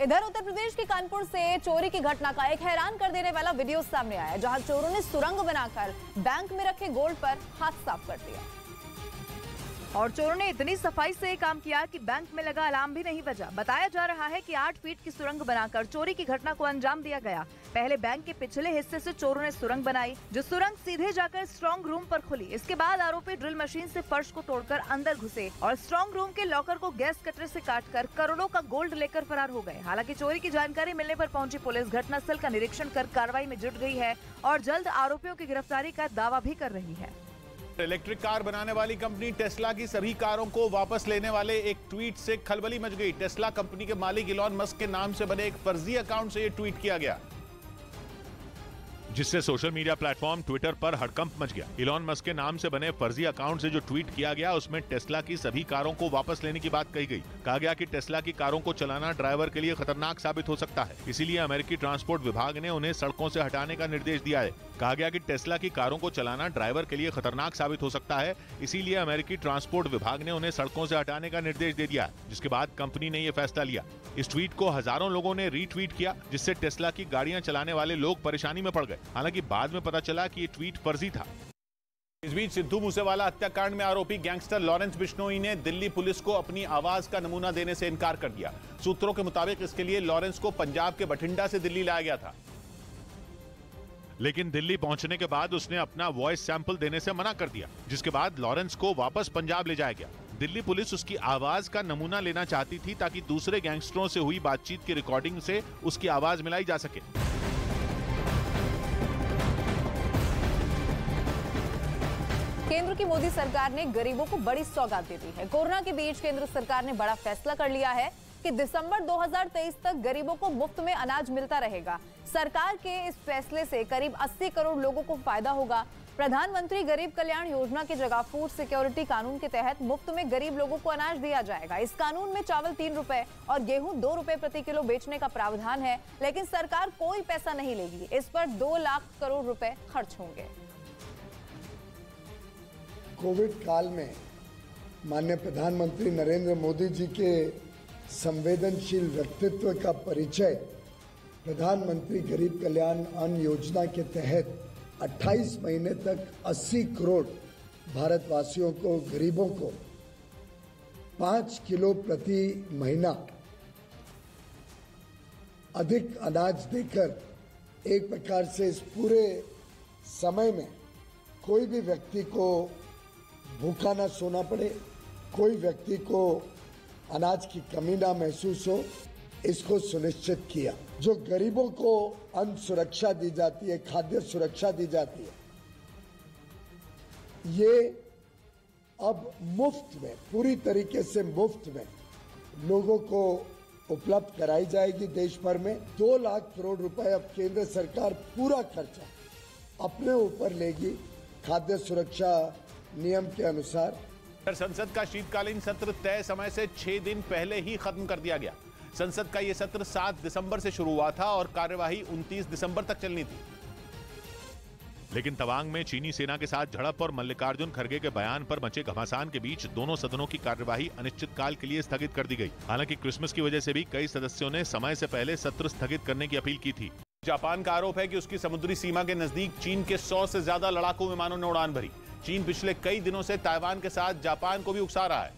इधर उत्तर प्रदेश के कानपुर से चोरी की घटना का एक हैरान कर देने वाला वीडियो सामने आया, जहां चोरों ने सुरंग बनाकर बैंक में रखे गोल्ड पर हाथ साफ कर दिया। और चोरों ने इतनी सफाई से ये काम किया कि बैंक में लगा अलार्म भी नहीं बजा। बताया जा रहा है कि 8 फीट की सुरंग बनाकर चोरी की घटना को अंजाम दिया गया। पहले बैंक के पिछले हिस्से से चोरों ने सुरंग बनाई, जो सुरंग सीधे जाकर स्ट्रॉन्ग रूम पर खुली। इसके बाद आरोपी ड्रिल मशीन से फर्श को तोड़कर अंदर घुसे और स्ट्रॉन्ग रूम के लॉकर को गैस कटर से काटकर करोड़ों का गोल्ड लेकर फरार हो गए। हालांकि चोरी की जानकारी मिलने पर पहुंची पुलिस घटनास्थल का निरीक्षण कर कार्रवाई में जुट गई है और जल्द आरोपियों की गिरफ्तारी का दावा भी कर रही है। इलेक्ट्रिक कार बनाने वाली कंपनी टेस्ला की सभी कारों को वापस लेने वाले एक ट्वीट से खलबली मच गई। टेस्ला कंपनी के मालिक इलॉन मस्क के नाम से बने एक फर्जी अकाउंट से यह ट्वीट किया गया, जिससे सोशल मीडिया प्लेटफॉर्म ट्विटर पर हड़कंप मच गया। इलॉन मस्क के नाम से बने फर्जी अकाउंट से जो ट्वीट किया गया, उसमें टेस्ला की सभी कारों को वापस लेने की बात कही गई। कहा गया कि टेस्ला की कारों को चलाना ड्राइवर के लिए खतरनाक साबित हो सकता है, इसीलिए अमेरिकी ट्रांसपोर्ट विभाग ने उन्हें सड़कों से हटाने का निर्देश दिया है। कहा गया कि टेस्ला की कारों को चलाना ड्राइवर के लिए खतरनाक साबित हो सकता है, इसीलिए अमेरिकी ट्रांसपोर्ट विभाग ने उन्हें सड़कों से हटाने का निर्देश दे दिया, जिसके बाद कंपनी ने यह फैसला लिया। इस ट्वीट को हजारों लोगों ने रीट्वीट किया, जिससे टेस्ला की गाड़ियां चलाने वाले लोग परेशानी में पड़ गए। हालांकि बाद में पता चला कि ये ट्वीट फर्जी था। इस बीच सिद्धू मूसेवाला हत्याकांड में आरोपी गैंगस्टर लॉरेंस बिश्नोई ने दिल्ली पुलिस को अपनी आवाज का नमूना देने से इनकार कर दिया। सूत्रों के मुताबिक इसके लिए लॉरेंस को पंजाब के बठिंडा से दिल्ली लाया गया था, लेकिन दिल्ली पहुंचने के बाद उसने अपना वॉइस सैंपल देने से मना कर दिया, जिसके बाद लॉरेंस को वापस पंजाब ले जाया गया। दिल्ली पुलिस उसकी आवाज का नमूना लेना चाहती थी ताकि दूसरे गैंगस्टरों से हुई बातचीत की रिकॉर्डिंग से उसकी आवाज मिलाई जा सके। केंद्र की मोदी सरकार ने गरीबों को बड़ी सौगात दे दी है। कोरोना के बीच केंद्र सरकार ने बड़ा फैसला कर लिया है कि दिसंबर 2023 तक गरीबों को मुफ्त में अनाज मिलता रहेगा। सरकार के इस फैसले से करीब 80 करोड़ लोगों को फायदा होगा। प्रधानमंत्री गरीब कल्याण योजना की जगह फूड सिक्योरिटी कानून के तहत मुफ्त में गरीब लोगों को अनाज दिया जाएगा। इस कानून में चावल 3 रुपए और गेहूं 2 रुपए प्रति किलो बेचने का प्रावधान है, लेकिन सरकार कोई पैसा नहीं लेगी। इस पर 2 लाख करोड़ रुपए खर्च होंगे। कोविड काल में माननीय प्रधानमंत्री नरेंद्र मोदी जी के संवेदनशील व्यक्तित्व का परिचय प्रधानमंत्री गरीब कल्याण अन्न योजना के तहत 28 महीने तक 80 करोड़ भारतवासियों को, गरीबों को 5 किलो प्रति महीना अधिक अनाज देकर एक प्रकार से इस पूरे समय में कोई भी व्यक्ति को भूखा ना सोना पड़े, कोई व्यक्ति को अनाज की कमी ना महसूस हो, इसको सुनिश्चित किया। जो गरीबों को अन्न सुरक्षा दी जाती है, खाद्य सुरक्षा दी जाती है, ये अब मुफ्त में, पूरी तरीके से मुफ्त में लोगों को उपलब्ध कराई जाएगी। देश भर में 2 लाख करोड़ रुपए अब केंद्र सरकार पूरा खर्चा अपने ऊपर लेगी खाद्य सुरक्षा नियम के अनुसार। संसद का शीतकालीन सत्र तय समय से 6 दिन पहले ही खत्म कर दिया गया। संसद का यह सत्र 7 दिसंबर से शुरू हुआ था और कार्यवाही 29 दिसंबर तक चलनी थी, लेकिन तवांग में चीनी सेना के साथ झड़प और मल्लिकार्जुन खड़गे के बयान पर मचे घमासान के बीच दोनों सदनों की कार्यवाही अनिश्चितकाल के लिए स्थगित कर दी गई। हालांकि क्रिसमस की वजह से भी कई सदस्यों ने समय से पहले सत्र स्थगित करने की अपील की थी। जापान का आरोप है कि उसकी समुद्री सीमा के नजदीक चीन के 100 से ज्यादा लड़ाकू विमानों ने उड़ान भरी। चीन पिछले कई दिनों से ताइवान के साथ जापान को भी उकसा रहा है,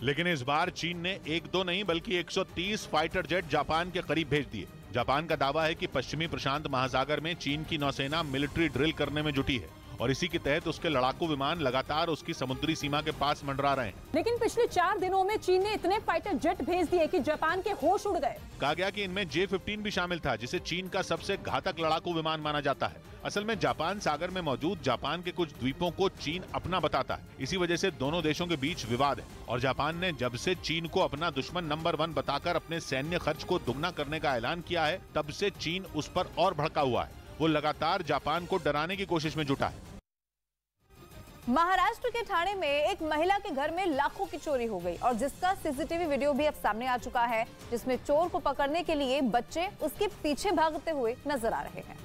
लेकिन इस बार चीन ने 1-2 नहीं बल्कि 130 फाइटर जेट जापान के करीब भेज दिए। जापान का दावा है कि पश्चिमी प्रशांत महासागर में चीन की नौसेना मिलिट्री ड्रिल करने में जुटी है और इसी के तहत उसके लड़ाकू विमान लगातार उसकी समुद्री सीमा के पास मंडरा रहे हैं। लेकिन पिछले 4 दिनों में चीन ने इतने फाइटर जेट भेज दिए कि जापान के होश उड़ गए। कहा गया कि इनमें J-15 भी शामिल था, जिसे चीन का सबसे घातक लड़ाकू विमान माना जाता है। असल में जापान सागर में मौजूद जापान के कुछ द्वीपों को चीन अपना बताता है। इसी वजह से दोनों देशों के बीच विवाद है और जापान ने जब से चीन को अपना दुश्मन नंबर 1 बताकर अपने सैन्य खर्च को दुगना करने का ऐलान किया है, तब से चीन उस पर और भड़का हुआ है। वो लगातार जापान को डराने की कोशिश में जुटा है। महाराष्ट्र के ठाणे में एक महिला के घर में लाखों की चोरी हो गई और जिसका सीसीटीवी वीडियो भी अब सामने आ चुका है, जिसमें चोर को पकड़ने के लिए बच्चे उसके पीछे भागते हुए नजर आ रहे हैं।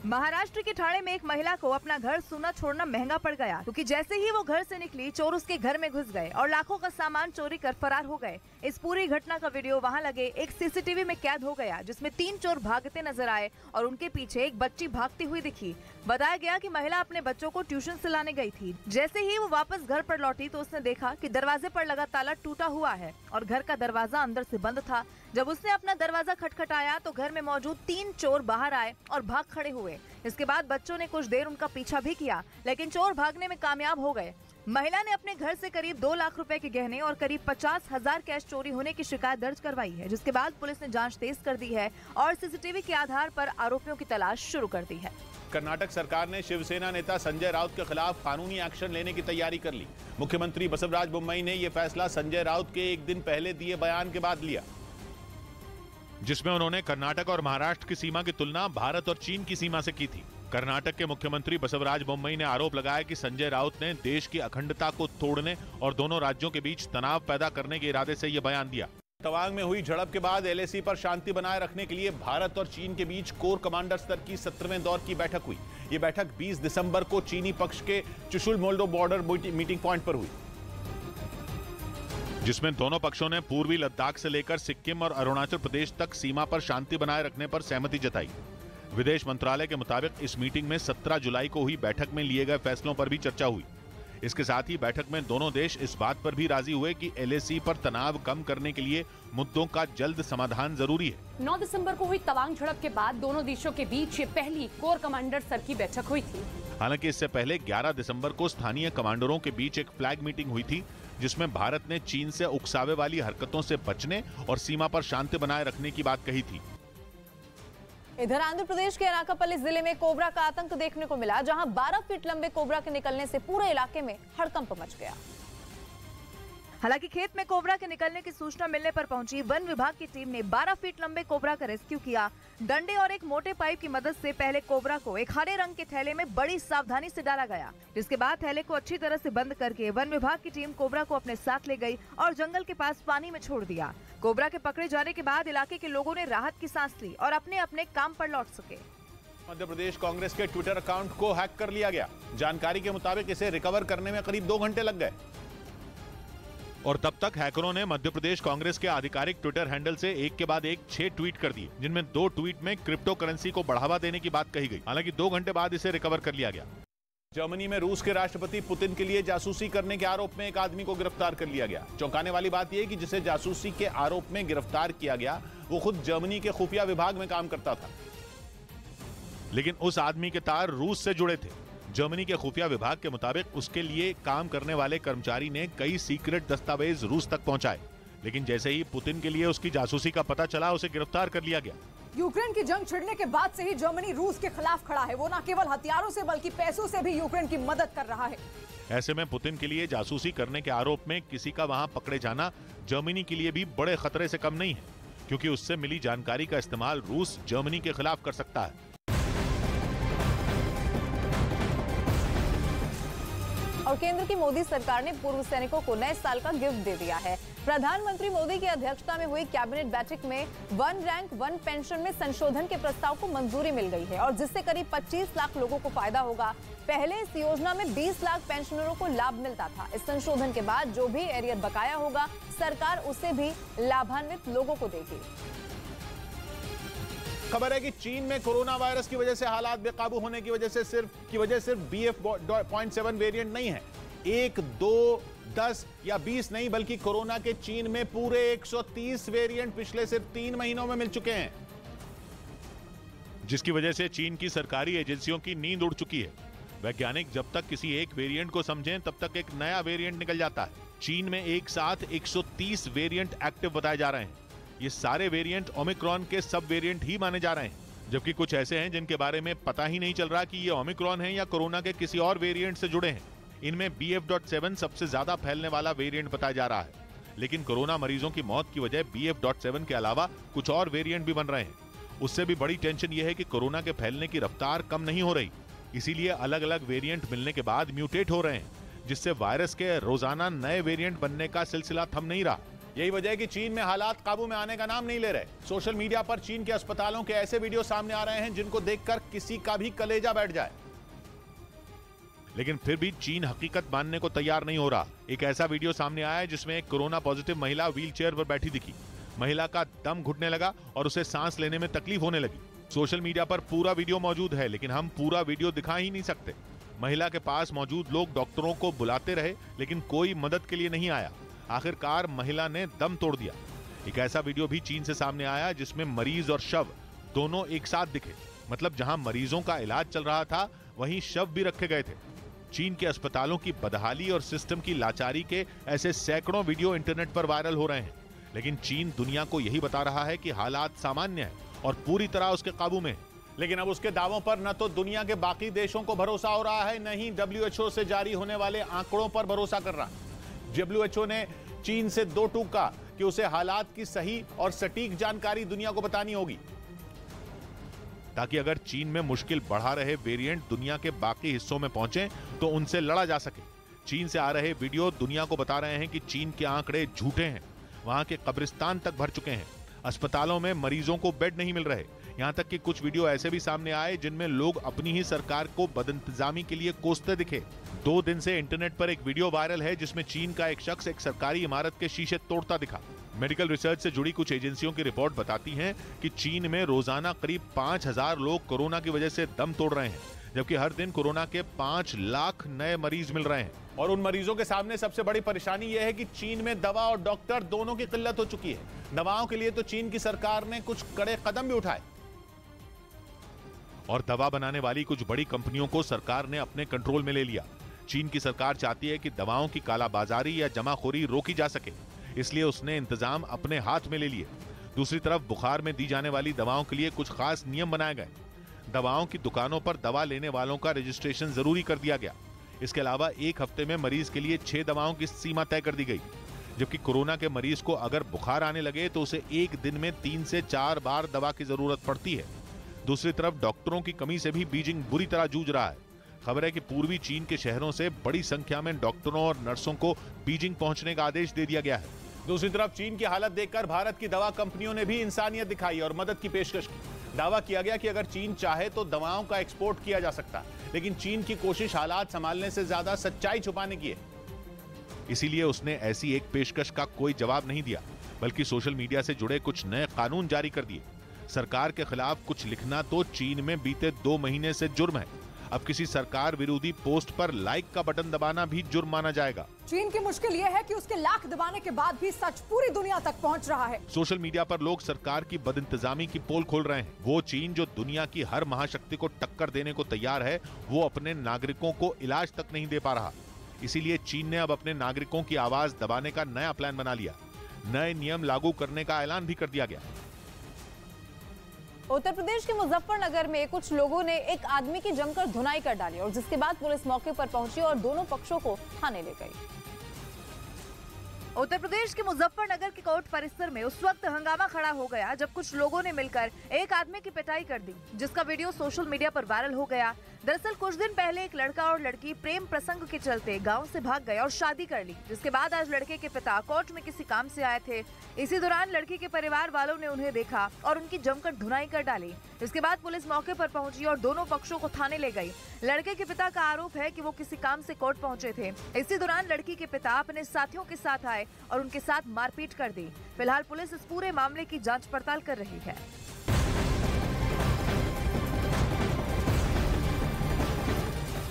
महाराष्ट्र के ठाणे में एक महिला को अपना घर सूना छोड़ना महंगा पड़ गया, क्योंकि जैसे ही वो घर से निकली चोर उसके घर में घुस गए और लाखों का सामान चोरी कर फरार हो गए। इस पूरी घटना का वीडियो वहां लगे एक सीसीटीवी में कैद हो गया, जिसमें 3 चोर भागते नजर आए और उनके पीछे एक बच्ची भागती हुई दिखी। बताया गया कि महिला अपने बच्चों को ट्यूशन से लाने गई थी। जैसे ही वो वापस घर पर लौटी तो उसने देखा कि दरवाजे पर लगा ताला टूटा हुआ है और घर का दरवाजा अंदर से बंद था। जब उसने अपना दरवाजा खटखटाया तो घर में मौजूद 3 चोर बाहर आए और भाग खड़े हुए। इसके बाद बच्चों ने कुछ देर उनका पीछा भी किया, लेकिन चोर भागने में कामयाब हो गए। महिला ने अपने घर से करीब 2 लाख रुपए के गहने और करीब 50,000 कैश चोरी होने की शिकायत दर्ज करवाई है, जिसके बाद पुलिस ने जांच तेज कर दी है और सीसीटीवी के आधार पर आरोपियों की तलाश शुरू कर दी है। कर्नाटक सरकार ने शिवसेना नेता संजय राउत के खिलाफ कानूनी एक्शन लेने की तैयारी कर ली। मुख्यमंत्री बसवराज बोम्मई ने यह फैसला संजय राउत के एक दिन पहले दिए बयान के बाद लिया, जिसमें उन्होंने कर्नाटक और महाराष्ट्र की सीमा की तुलना भारत और चीन की सीमा से की थी। कर्नाटक के मुख्यमंत्री बसवराज बोम्मई ने आरोप लगाया कि संजय राउत ने देश की अखंडता को तोड़ने और दोनों राज्यों के बीच तनाव पैदा करने के इरादे से यह बयान दिया। तवांग में हुई झड़प के बाद एलएसी पर शांति बनाए रखने के लिए भारत और चीन के बीच कोर कमांडर स्तर की 17वें दौर की बैठक हुई। ये बैठक 20 दिसंबर को चीनी पक्ष के Chushul Moldo border meeting point पर हुई, जिसमें दोनों पक्षों ने पूर्वी लद्दाख से लेकर सिक्किम और अरुणाचल प्रदेश तक सीमा पर शांति बनाए रखने पर सहमति जताई। विदेश मंत्रालय के मुताबिक इस मीटिंग में 17 जुलाई को हुई बैठक में लिए गए फैसलों पर भी चर्चा हुई। इसके साथ ही बैठक में दोनों देश इस बात पर भी राजी हुए कि एलएसी पर तनाव कम करने के लिए मुद्दों का जल्द समाधान जरूरी है। 9 दिसंबर को हुई तवांग झड़प के बाद दोनों देशों के बीच ये पहली कोर कमांडर स्तर की बैठक हुई थी। हालांकि इससे पहले 11 दिसंबर को स्थानीय कमांडरों के बीच एक फ्लैग मीटिंग हुई थी, जिसमें भारत ने चीन से उकसावे वाली हरकतों से बचने और सीमा पर शांति बनाए रखने की बात कही थी। इधर आंध्र प्रदेश के अनाकापल्ली जिले में कोबरा का आतंक देखने को मिला, जहां 12 फीट लंबे कोबरा के निकलने से पूरे इलाके में हड़कंप मच गया। हालांकि खेत में कोबरा के निकलने की सूचना मिलने पर पहुंची वन विभाग की टीम ने 12 फीट लंबे कोबरा का रेस्क्यू किया। डंडे और एक मोटे पाइप की मदद से पहले कोबरा को एक हरे रंग के थैले में बड़ी सावधानी से डाला गया, जिसके बाद थैले को अच्छी तरह से बंद करके वन विभाग की टीम कोबरा को अपने साथ ले गई और जंगल के पास पानी में छोड़ दिया। कोबरा के पकड़े जाने के बाद इलाके के लोगों ने राहत की सांस ली और अपने अपने काम पर लौट सके। मध्य प्रदेश कांग्रेस के ट्विटर अकाउंट को हैक कर लिया गया। जानकारी के मुताबिक इसे रिकवर करने में करीब 2 घंटे लग गए और तब तक हैकरों ने मध्य प्रदेश कांग्रेस के आधिकारिक ट्विटर हैंडल से एक के बाद एक 6 ट्वीट कर दिए, जिनमें 2 ट्वीट में क्रिप्टो करेंसी को बढ़ावा देने की बात कही गई। हालांकि 2 घंटे बाद इसे रिकवर कर लिया गया। जर्मनी में रूस के राष्ट्रपति पुतिन के लिए जासूसी करने के आरोप में एक आदमी को गिरफ्तार कर लिया गया। चौंकाने वाली बात यह कि जिसे जासूसी के आरोप में गिरफ्तार किया गया वो खुद जर्मनी के खुफिया विभाग में काम करता था, लेकिन उस आदमी के तार रूस से जुड़े थे। जर्मनी के खुफिया विभाग के मुताबिक उसके लिए काम करने वाले कर्मचारी ने कई सीक्रेट दस्तावेज रूस तक पहुंचाए, लेकिन जैसे ही पुतिन के लिए उसकी जासूसी का पता चला उसे गिरफ्तार कर लिया गया। यूक्रेन की जंग छिड़ने के बाद से ही जर्मनी रूस के खिलाफ खड़ा है। वो न केवल हथियारों से बल्कि पैसों से भी यूक्रेन की मदद कर रहा है। ऐसे में पुतिन के लिए जासूसी करने के आरोप में किसी का वहां पकड़े जाना जर्मनी के लिए भी बड़े खतरे से कम नहीं है, क्योंकि उससे मिली जानकारी का इस्तेमाल रूस जर्मनी के खिलाफ कर सकता है। और केंद्र की मोदी सरकार ने पूर्व सैनिकों को नए साल का गिफ्ट दे दिया है। प्रधानमंत्री मोदी की अध्यक्षता में हुई कैबिनेट बैठक में 1 रैंक 1 पेंशन में संशोधन के प्रस्ताव को मंजूरी मिल गई है और जिससे करीब 25 लाख लोगों को फायदा होगा। पहले इस योजना में 20 लाख पेंशनरों को लाभ मिलता था। इस संशोधन के बाद जो भी एरियर बकाया होगा सरकार उसे भी लाभान्वित लोगों को देगी। खबर है कि चीन में कोरोना वायरस की वजह से हालात बेकाबू होने की वजह से सिर्फ BF.7 वेरिएंट नहीं है। 1, 2, 10 या 20 नहीं, बल्कि कोरोना के चीन में पूरे 130 वेरिएंट पिछले सिर्फ 3 महीनों में मिल चुके हैं, जिसकी वजह से चीन की सरकारी एजेंसियों की नींद उड़ चुकी है। वैज्ञानिक जब तक किसी एक वेरिएंट को समझें तब तक एक नया वेरिएंट निकल जाता है। चीन में एक साथ 130 वेरिएंट एक्टिव बताए जा रहे हैं। ये सारे वेरिएंट ओमिक्रॉन के सब वेरिएंट ही माने जा रहे हैं, जबकि कुछ ऐसे हैं जिनके बारे में पता ही नहीं चल रहा कि ये ओमिक्रॉन है या कोरोना के किसी और वेरिएंट से जुड़े हैं। इनमें BF.7 सबसे ज्यादा फैलने वाला वेरिएंट बताया जा रहा है, लेकिन कोरोना मरीजों की मौत की वजह BF.7 के अलावा कुछ और वेरिएंट भी बन रहे हैं। उससे भी बड़ी टेंशन यह है कि कोरोना के फैलने की रफ्तार कम नहीं हो रही, इसीलिए अलग अलग वेरिएंट मिलने के बाद म्यूटेट हो रहे हैं, जिससे वायरस के रोजाना नए वेरिएंट बनने का सिलसिला थम नहीं रहा। यही वजह है कि चीन में हालात काबू में आने का नाम नहीं ले रहे। सोशल मीडिया पर चीन के अस्पतालों के ऐसे वीडियो सामने आ रहे हैं जिनको देखकर किसी का भी कलेजा बैठ जाए। लेकिन फिर भी चीन हकीकत मानने को तैयार नहीं हो रहा। एक ऐसा वीडियो सामने आया है जिसमें एक कोरोना पॉजिटिव महिला व्हीलचेयर पर बैठी दिखी। महिला का दम घुटने लगा और उसे सांस लेने में तकलीफ होने लगी। सोशल मीडिया पर पूरा वीडियो मौजूद है, लेकिन हम पूरा वीडियो दिखा ही नहीं सकते। महिला के पास मौजूद लोग डॉक्टरों को बुलाते रहे, लेकिन कोई मदद के लिए नहीं आया। आखिरकार महिला ने दम तोड़ दिया। एक ऐसा वीडियो भी चीन से सामने आया जिसमें मरीज और शव दोनों एक साथ दिखे। मतलब जहां मरीजों का इलाज चल रहा था, वहीं शव भी रखे गए थे। चीन के अस्पतालों की बदहाली और सिस्टम की लाचारी के ऐसे सैकड़ों वीडियो इंटरनेट पर वायरल हो रहे हैं। लेकिन चीन दुनिया को यही बता रहा है कि हालात सामान्य है और पूरी तरह उसके काबू में है। लेकिन अब उसके दावों पर न तो दुनिया के बाकी देशों को भरोसा हो रहा है, न ही WHO से जारी होने वाले आंकड़ों पर भरोसा कर रहा है। WHO ने चीन से दो टूक कहा कि उसे हालात की सही और सटीक जानकारी दुनिया को बतानी होगी, ताकि अगर चीन में मुश्किल बढ़ा रहे वेरिएंट दुनिया के बाकी हिस्सों में पहुंचे तो उनसे लड़ा जा सके। चीन से आ रहे वीडियो दुनिया को बता रहे हैं कि चीन के आंकड़े झूठे हैं। वहां के कब्रिस्तान तक भर चुके हैं। अस्पतालों में मरीजों को बेड नहीं मिल रहे। यहां तक कि कुछ वीडियो ऐसे भी सामने आए जिनमें लोग अपनी ही सरकार को बदइंतजामी के लिए कोसते दिखे। 2 दिन से इंटरनेट पर एक वीडियो वायरल है जिसमें चीन का एक शख्स एक सरकारी इमारत के शीशे तोड़ता दिखा। मेडिकल रिसर्च से जुड़ी कुछ एजेंसियों की रिपोर्ट बताती है कि चीन में रोजाना करीब 5000 लोग कोरोना की वजह से दम तोड़ रहे हैं, जबकि हर दिन कोरोना के 5 लाख नए मरीज मिल रहे हैं। और उन मरीजों के सामने सबसे बड़ी परेशानी यह है कि चीन में दवा और डॉक्टर दोनों की किल्लत हो चुकी है। दवाओं के लिए तो चीन की सरकार ने कुछ कड़े कदम भी उठाए और दवा बनाने वाली कुछ बड़ी कंपनियों को सरकार ने अपने कंट्रोल में ले लिया। चीन की सरकार चाहती है कि दवाओं की कालाबाजारी या जमाखोरी रोकी जा सके, इसलिए उसने इंतजाम अपने हाथ में ले लिए। दूसरी तरफ बुखार में दी जाने वाली दवाओं के लिए कुछ खास नियम बनाए गए। दवाओं की दुकानों पर दवा लेने वालों का रजिस्ट्रेशन जरूरी कर दिया गया। इसके अलावा एक हफ्ते में मरीज के लिए 6 दवाओं की सीमा तय कर दी गई, जबकि कोरोना के मरीज को अगर बुखार आने लगे तो उसे एक दिन में 3 से 4 बार दवा की जरूरत पड़ती है। दूसरी तरफ डॉक्टरों की कमी से भी बीजिंग बुरी तरह जूझ रहा है। खबर है कि पूर्वी चीन के शहरों से बड़ी संख्या में डॉक्टरों और नर्सों को बीजिंग पहुंचने का आदेश दे दिया गया है। दूसरी तरफ चीन की हालत देखकर भारत की दवा कंपनियों ने भी इंसानियत दिखाई और मदद की पेशकश की। दावा किया गया कि अगर चीन चाहे तो दवाओं का एक्सपोर्ट किया जा सकता है, लेकिन चीन की कोशिश हालात संभालने से ज्यादा सच्चाई छुपाने की है। इसीलिए उसने ऐसी एक पेशकश का कोई जवाब नहीं दिया, बल्कि सोशल मीडिया से जुड़े कुछ नए कानून जारी कर दिए। सरकार के खिलाफ कुछ लिखना तो चीन में बीते 2 महीने से जुर्म है। अब किसी सरकार विरोधी पोस्ट पर लाइक का बटन दबाना भी जुर्म माना जाएगा। चीन की मुश्किल यह है कि उसके लाख दबाने के बाद भी सच पूरी दुनिया तक पहुंच रहा है। सोशल मीडिया पर लोग सरकार की बदइंतजामी की पोल खोल रहे हैं। वो चीन जो दुनिया की हर महाशक्ति को टक्कर देने को तैयार है, वो अपने नागरिकों को इलाज तक नहीं दे पा रहा। इसीलिए चीन ने अब अपने नागरिकों की आवाज दबाने का नया प्लान बना लिया। नए नियम लागू करने का ऐलान भी कर दिया गया। उत्तर प्रदेश के मुजफ्फरनगर में कुछ लोगों ने एक आदमी की जमकर धुनाई कर डाली और जिसके बाद पुलिस मौके पर पहुंची और दोनों पक्षों को थाने ले गई। उत्तर प्रदेश के मुजफ्फरनगर के कोर्ट परिसर में उस वक्त हंगामा खड़ा हो गया जब कुछ लोगों ने मिलकर एक आदमी की पिटाई कर दी, जिसका वीडियो सोशल मीडिया पर वायरल हो गया। दरअसल कुछ दिन पहले एक लड़का और लड़की प्रेम प्रसंग के चलते गांव से भाग गए और शादी कर ली, जिसके बाद आज लड़के के पिता कोर्ट में किसी काम से आए थे। इसी दौरान लड़की के परिवार वालों ने उन्हें देखा और उनकी जमकर धुनाई कर डाली। इसके बाद पुलिस मौके पर पहुंची और दोनों पक्षों को थाने ले गई। लड़के के पिता का आरोप है कि वो किसी काम से कोर्ट पहुंचे थे। इसी दौरान लड़की के पिता अपने साथियों के साथ आए और उनके साथ मारपीट कर दी। फिलहाल पुलिस इस पूरे मामले की जांच पड़ताल कर रही है।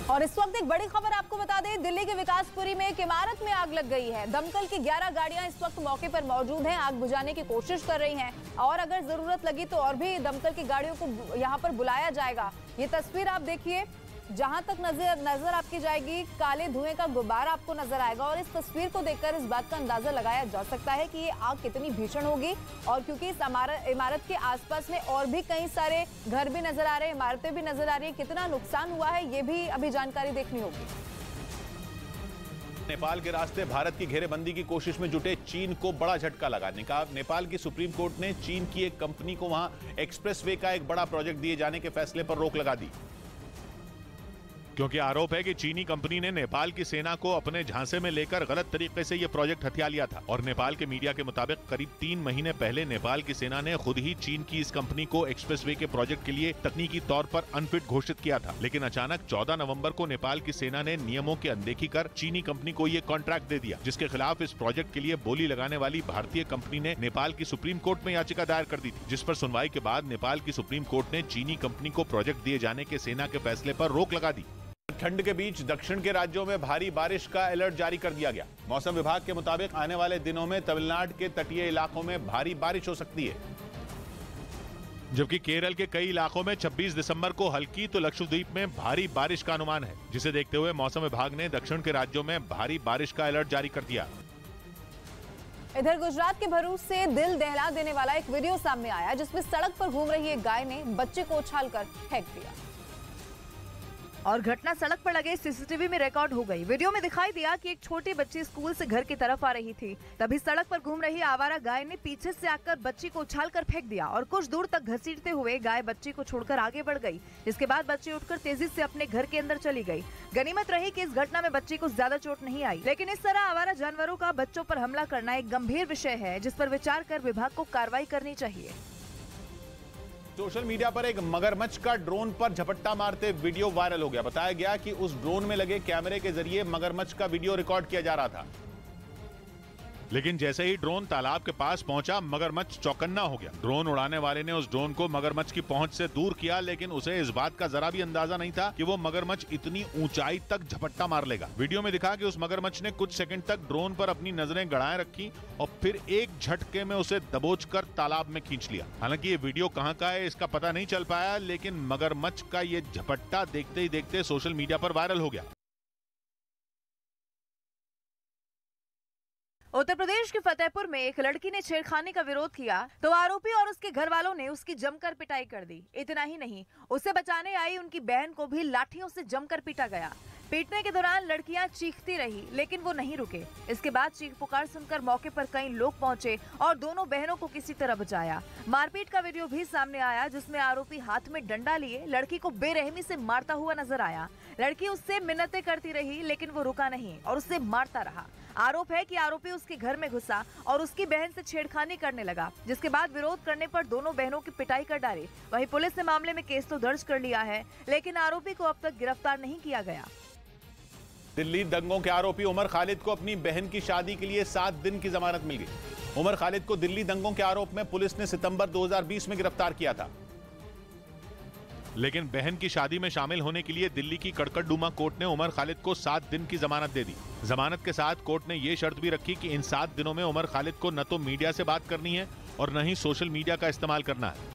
और इस वक्त एक बड़ी खबर आपको बता दें, दिल्ली के विकासपुरी में एक इमारत में आग लग गई है। दमकल की 11 गाड़ियां इस वक्त मौके पर मौजूद हैं, आग बुझाने की कोशिश कर रही हैं और अगर जरूरत लगी तो और भी दमकल की गाड़ियों को यहां पर बुलाया जाएगा। ये तस्वीर आप देखिए, जहां तक नजर आपकी जाएगी काले धुएं का गुब्बारा आपको नजर आएगा और इस तस्वीर को देखकर इस बात का अंदाजा लगाया जा सकता है कि ये आग कितनी भीषण होगी। और क्योंकि इस इमारत के आसपास में और भी कई सारे घर भी नजर आ रहे हैं, इमारतें भी नजर आ रही है, कितना नुकसान हुआ है ये भी अभी जानकारी देखनी होगी। नेपाल के रास्ते भारत की घेरेबंदी की कोशिश में जुटे चीन को बड़ा झटका लगा। नेपाल की सुप्रीम कोर्ट ने चीन की एक कंपनी को वहां एक्सप्रेसवे का एक बड़ा प्रोजेक्ट दिए जाने के फैसले पर रोक लगा दी। क्योंकि आरोप है कि चीनी कंपनी ने नेपाल की सेना को अपने झांसे में लेकर गलत तरीके से ये प्रोजेक्ट हथिया लिया था और नेपाल के मीडिया के मुताबिक करीब 3 महीने पहले नेपाल की सेना ने खुद ही चीन की इस कंपनी को एक्सप्रेसवे के प्रोजेक्ट के लिए तकनीकी तौर पर अनफिट घोषित किया था। लेकिन अचानक 14 नवंबर को नेपाल की सेना ने नियमों की अनदेखी कर चीनी कंपनी को ये कॉन्ट्रैक्ट दे दिया, जिसके खिलाफ इस प्रोजेक्ट के लिए बोली लगाने वाली भारतीय कंपनी ने नेपाल की सुप्रीम कोर्ट में याचिका दायर कर दी थी, जिस पर सुनवाई के बाद नेपाल की सुप्रीम कोर्ट ने चीनी कंपनी को प्रोजेक्ट दिए जाने के सेना के फैसले पर रोक लगा दी। ठंड के बीच दक्षिण के राज्यों में भारी बारिश का अलर्ट जारी कर दिया गया। मौसम विभाग के मुताबिक आने वाले दिनों में तमिलनाडु के तटीय इलाकों में भारी बारिश हो सकती है, जबकि केरल के कई इलाकों में 26 दिसंबर को हल्की तो लक्षद्वीप में भारी बारिश का अनुमान है, जिसे देखते हुए मौसम विभाग ने दक्षिण के राज्यों में भारी बारिश का अलर्ट जारी कर दिया। इधर गुजरात के भरूच से दिल दहला देने वाला एक वीडियो सामने आया, जिसमें सड़क पर घूम रही एक गाय ने बच्चे को उछालकर फेंक दिया और घटना सड़क पर लगे सीसीटीवी में रिकॉर्ड हो गई। वीडियो में दिखाई दिया कि एक छोटी बच्ची स्कूल से घर की तरफ आ रही थी, तभी सड़क पर घूम रही आवारा गाय ने पीछे से आकर बच्ची को उछालकर फेंक दिया और कुछ दूर तक घसीटते हुए गाय बच्ची को छोड़कर आगे बढ़ गई। इसके बाद बच्ची उठकर तेजी से अपने घर के अंदर चली गई। गनीमत रही कि इस घटना में बच्ची को ज्यादा चोट नहीं आई, लेकिन इस तरह आवारा जानवरों का बच्चों पर हमला करना एक गंभीर विषय है, जिस पर विचार कर विभाग को कार्रवाई करनी चाहिए। सोशल मीडिया पर एक मगरमच्छ का ड्रोन पर झपट्टा मारते वीडियो वायरल हो गया। बताया गया कि उस ड्रोन में लगे कैमरे के जरिए मगरमच्छ का वीडियो रिकॉर्ड किया जा रहा था, लेकिन जैसे ही ड्रोन तालाब के पास पहुंचा, मगरमच्छ चौकन्ना हो गया। ड्रोन उड़ाने वाले ने उस ड्रोन को मगरमच्छ की पहुंच से दूर किया, लेकिन उसे इस बात का जरा भी अंदाजा नहीं था कि वो मगरमच्छ इतनी ऊंचाई तक झपट्टा मार लेगा। वीडियो में दिखा कि उस मगरमच्छ ने कुछ सेकंड तक ड्रोन पर अपनी नजरें गड़ाए रखी और फिर एक झटके में उसे दबोचकर तालाब में खींच लिया। हालांकि ये वीडियो कहां का है इसका पता नहीं चल पाया, लेकिन मगरमच्छ का ये झपट्टा देखते ही देखते सोशल मीडिया पर वायरल हो गया। उत्तर प्रदेश के फतेहपुर में एक लड़की ने छेड़खानी का विरोध किया तो आरोपी और उसके घर वालों ने उसकी जमकर पिटाई कर दी। इतना ही नहीं, उसे बचाने आई उनकी बहन को भी लाठियों से जमकर पीटा गया। पीटने के दौरान लड़कियां चीखती रही, लेकिन वो नहीं रुके। इसके बाद चीख पुकार सुनकर मौके पर कई लोग पहुंचे और दोनों बहनों को किसी तरह बचाया। मारपीट का वीडियो भी सामने आया, जिसमें आरोपी हाथ में डंडा लिए लड़की को बेरहमी से मारता हुआ नजर आया। लड़की उससे मिन्नतें करती रही, लेकिन वो रुका नहीं और उससे मारता रहा। आरोप है कि आरोपी उसके घर में घुसा और उसकी बहन से छेड़खानी करने लगा, जिसके बाद विरोध करने पर दोनों बहनों की पिटाई कर डाली। वहीं पुलिस ने मामले में केस तो दर्ज कर लिया है, लेकिन आरोपी को अब तक गिरफ्तार नहीं किया गया। दिल्ली दंगों के आरोपी उमर खालिद को अपनी बहन की शादी के लिए 7 दिन की जमानत मिल गई। उमर खालिद को दिल्ली दंगों के आरोप में पुलिस ने सितंबर 2020 में गिरफ्तार किया था, लेकिन बहन की शादी में शामिल होने के लिए दिल्ली की कड़कड़डूमा कोर्ट ने उमर खालिद को 7 दिन की जमानत दे दी। जमानत के साथ कोर्ट ने यह शर्त भी रखी कि इन 7 दिनों में उमर खालिद को न तो मीडिया से बात करनी है और न ही सोशल मीडिया का इस्तेमाल करना है।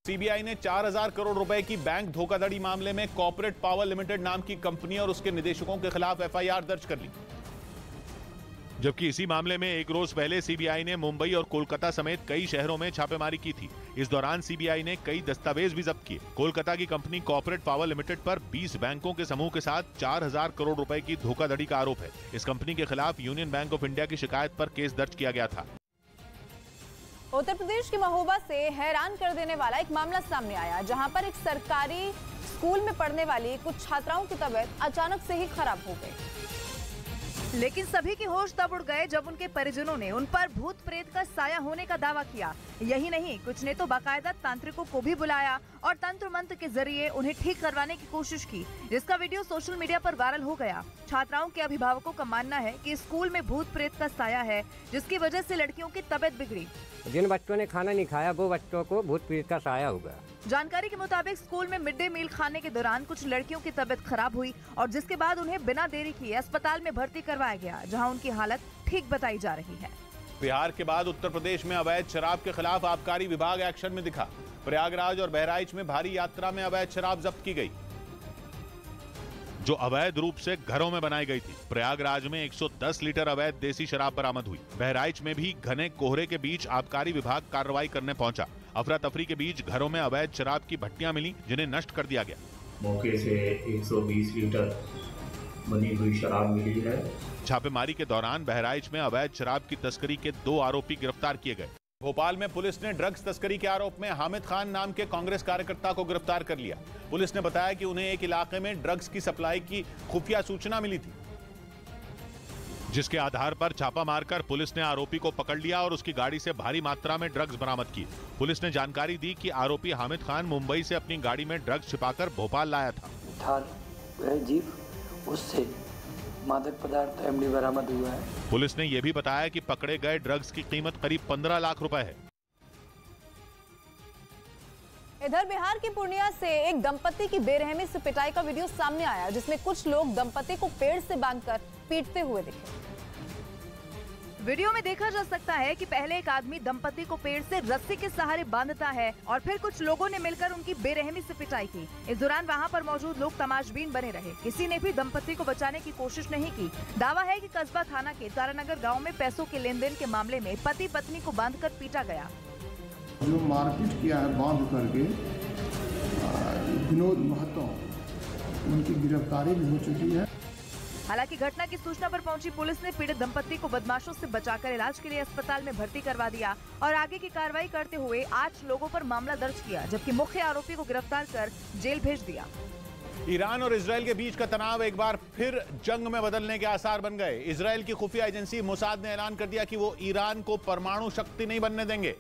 सीबीआई ने 4000 करोड़ रुपए की बैंक धोखाधड़ी मामले में कॉर्पोरेट पावर लिमिटेड नाम की कंपनी और उसके निदेशकों के खिलाफ एफआईआर दर्ज कर ली, जबकि इसी मामले में एक रोज पहले सीबीआई ने मुंबई और कोलकाता समेत कई शहरों में छापेमारी की थी। इस दौरान सीबीआई ने कई दस्तावेज भी जब्त किए। कोलकाता की कंपनी कॉर्पोरेट पावर लिमिटेड पर 20 बैंकों के समूह के साथ 4000 करोड़ रुपए की धोखाधड़ी का आरोप है। इस कंपनी के खिलाफ यूनियन बैंक ऑफ इंडिया की शिकायत पर केस दर्ज किया गया था। उत्तर प्रदेश के महोबा से हैरान कर देने वाला एक मामला सामने आया, जहां पर एक सरकारी स्कूल में पढ़ने वाली कुछ छात्राओं की तबीयत अचानक से ही खराब हो गई। लेकिन सभी के होश तब उड़ गए जब उनके परिजनों ने उन पर भूत प्रेत का साया होने का दावा किया। यही नहीं, कुछ ने तो बाकायदा तांत्रिकों को भी बुलाया और तंत्र मंत्र के जरिए उन्हें ठीक करवाने की कोशिश की, जिसका वीडियो सोशल मीडिया पर वायरल हो गया। छात्राओं के अभिभावकों का मानना है कि स्कूल में भूत प्रेत का साया है, जिसकी वजह से लड़कियों की तबीयत बिगड़ी। जिन बच्चों ने खाना नहीं खाया वो बच्चों को भूत प्रेत का साया होगा। जानकारी के मुताबिक स्कूल में मिड डे मील खाने के दौरान कुछ लड़कियों की तबीयत खराब हुई और जिसके बाद उन्हें बिना देरी किए अस्पताल में भर्ती करवाया गया, जहां उनकी हालत ठीक बताई जा रही है। बिहार के बाद उत्तर प्रदेश में अवैध शराब के खिलाफ आबकारी विभाग एक्शन में दिखा। प्रयागराज और बहराइच में भारी यात्रा में अवैध शराब जब्त की गई, जो अवैध रूप से घरों में बनाई गई थी। प्रयागराज में 110 लीटर अवैध देसी शराब बरामद हुई। बहराइच में भी घने कोहरे के बीच आबकारी विभाग कार्रवाई करने पहुंचा। अफरा तफरी के बीच घरों में अवैध शराब की भट्टियां मिली, जिन्हें नष्ट कर दिया गया। मौके से 120 लीटर बनी हुई शराब मिली है। छापेमारी के दौरान बहराइच में अवैध शराब की तस्करी के 2 आरोपी गिरफ्तार किए गए। भोपाल में पुलिस ने ड्रग्स तस्करी के आरोप में हामिद खान नाम के कांग्रेस कार्यकर्ता को गिरफ्तार कर लिया। पुलिस ने बताया कि उन्हें एक इलाके में ड्रग्स की सप्लाई की खुफिया सूचना मिली थी, जिसके आधार पर छापा मारकर पुलिस ने आरोपी को पकड़ लिया और उसकी गाड़ी से भारी मात्रा में ड्रग्स बरामद किए। पुलिस ने जानकारी दी कि आरोपी हामिद खान मुंबई से अपनी गाड़ी में ड्रग्स छिपाकर भोपाल लाया था। थार जीप, उससे मादक पदार्थ एमडी बरामद हुआ है। पुलिस ने यह भी बताया कि पकड़े गए ड्रग्स की कीमत करीब 15 लाख रुपए है। इधर बिहार की पूर्णिया से एक दंपति की बेरहमी से पिटाई का वीडियो सामने आया, जिसमें कुछ लोग दंपति को पेड़ से बांधकर पीटते हुए दिखे। वीडियो में देखा जा सकता है कि पहले एक आदमी दंपति को पेड़ से रस्सी के सहारे बांधता है और फिर कुछ लोगों ने मिलकर उनकी बेरहमी से पिटाई की। इस दौरान वहां पर मौजूद लोग तमाशबीन बने रहे। किसी ने भी दंपति को बचाने की कोशिश नहीं की। दावा है कि कस्बा थाना के तारानगर गांव में पैसों के लेन देन के मामले में पति पत्नी को बांधकर पीटा गया। जो मारपीट किया है बांध करके, विनोद महतो, उनकी गिरफ्तारी भी हो चुकी है। हालांकि घटना की सूचना पर पहुंची पुलिस ने पीड़ित दंपति को बदमाशों से बचाकर इलाज के लिए अस्पताल में भर्ती करवा दिया और आगे की कार्रवाई करते हुए 8 लोगों पर मामला दर्ज किया, जबकि मुख्य आरोपी को गिरफ्तार कर जेल भेज दिया। ईरान और इजरायल के बीच का तनाव एक बार फिर जंग में बदलने के आसार बन गए। इजरायल की खुफिया एजेंसी मोसाद ने ऐलान कर दिया कि वो ईरान को परमाणु शक्ति नहीं बनने देंगे